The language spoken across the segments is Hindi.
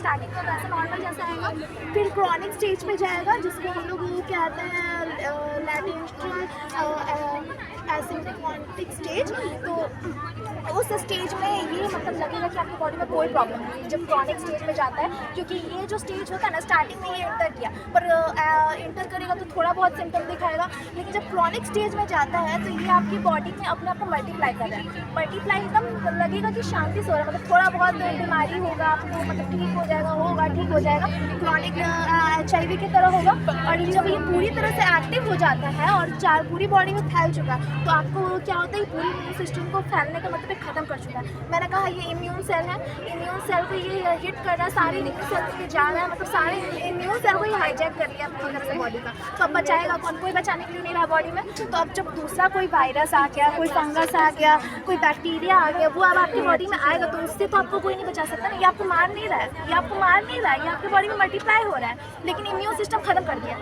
स्टार्टिंग में वैसे नॉर्मल जैसा आएगा, फिर क्रॉनिक स्टेज पे जाएगा जिसको हम लोग कहते हैं लैटेंशियल एसिम्प्टोमेटिक स्टेज। तो उस स्टेज में ये मतलब लगेगा कि आपकी बॉडी में कोई प्रॉब्लम नहीं है जब क्रॉनिक स्टेज में जाता है, क्योंकि ये जो स्टेज होता है ना स्टार्टिंग में ये इंटर किया पर इंटर करेगा तो थोड़ा बहुत सिम्टम दिखाएगा, लेकिन जब क्रॉनिक स्टेज में जाता है तो ये आपकी बॉडी में अपने आप को मल्टीप्लाई कर रहा है। मल्टीप्लाई एकदम लगेगा कि शांति से हो रहा है, मतलब थोड़ा बहुत बीमारी होगा आपको मतलब ठीक हो जाएगा, ठीक हो जाएगा, क्रॉनिक HIV की तरह होगा। और जब ये पूरी तरह से एक्टिव हो जाता है और पूरी बॉडी में फैल चुका तो आपको क्या होता है, पूरी इम्यून सिस्टम को फैलने का मतलब ख़त्म कर चुका है। मैंने कहा ये इम्यून सेल है, इम्यून सेल को ये हिट कर रहा है, सारे इम्यून सेल को जा रहा है, मतलब सारे इम्यून सेल को ही हाईजैक कर लिया पूरी तरह से बॉडी का। तो अब बचाएगा कौन, कोई बचाने के लिए नहीं रहा बॉडी में। तो अब जब दूसरा कोई वायरस आ गया, कोई फंगस आ गया, कोई बैक्टीरिया आ गया, वो अब आपकी बॉडी में आएगा तो उससे तो आपको कोई नहीं बचा सकता ना। ये आपको मार नहीं रहा है, ये आपको मार नहीं रहा है, ये आपकी बॉडी में मल्टीप्लाई हो रहा है, लेकिन इम्यून सिस्टम खत्म कर दिया।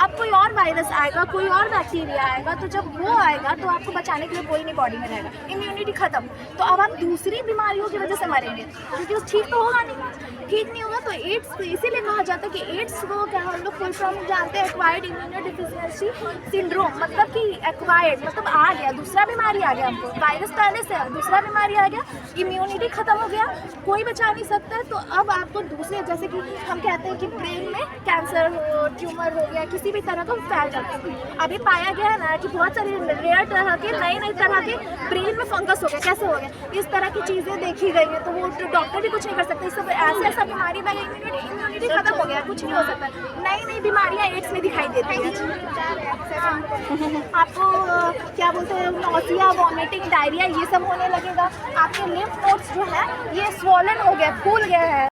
अब कोई और वायरस आएगा, कोई और बैक्टीरिया आएगा, तो जब वो आएगा तो आपको बचाने के लिए कोई नहीं बॉडी में रहेगा, इम्यूनिटी खत्म। तो अब आप दूसरी बीमारियों की वजह से मरेंगे, क्योंकि वो ठीक तो होगा नहीं, ठीक नहीं होगा। तो एड्स इसीलिए कहा जाता है कि एड्स को क्या हम लोग फुल फॉर्म जानते हैं, एक्वायर्ड इम्यूनोडेफिशिएंसी सिंड्रोम, मतलब कि एक्वायर्ड मतलब आ गया, दूसरा बीमारी आ गया हमको, वायरस पहले से है, दूसरा बीमारी आ गया, इम्यूनिटी खत्म हो गया, कोई बचा नहीं सकता है। तो अब आपको दूसरे, जैसे कि हम कहते हैं कि ब्रेन में कैंसर हो, ट्यूमर हो गया, किसी भी तरह का फैल जाता है। अभी पाया गया है ना कि बहुत सारी रेयर तरह के नई तरह के ब्रेन में फंगस हो गया, कैसे हो गया, इस तरह की चीज़ें देखी गई हैं। तो वो डॉक्टर भी कुछ नहीं कर सकते, इस सब ऐसा बीमारी में इम्यूनिटी खत्म हो गया, कुछ नहीं हो सकता। नई बीमारियाँ एड्स में दिखाई देती हैं। आपको क्या बोलते हैं, नौसिया, वॉमिटिंग, डायरिया ये सब होने लगेगा। आपके लिम्फ नोड्स जो है ये स्वॉलन हो गया, फूल गया है।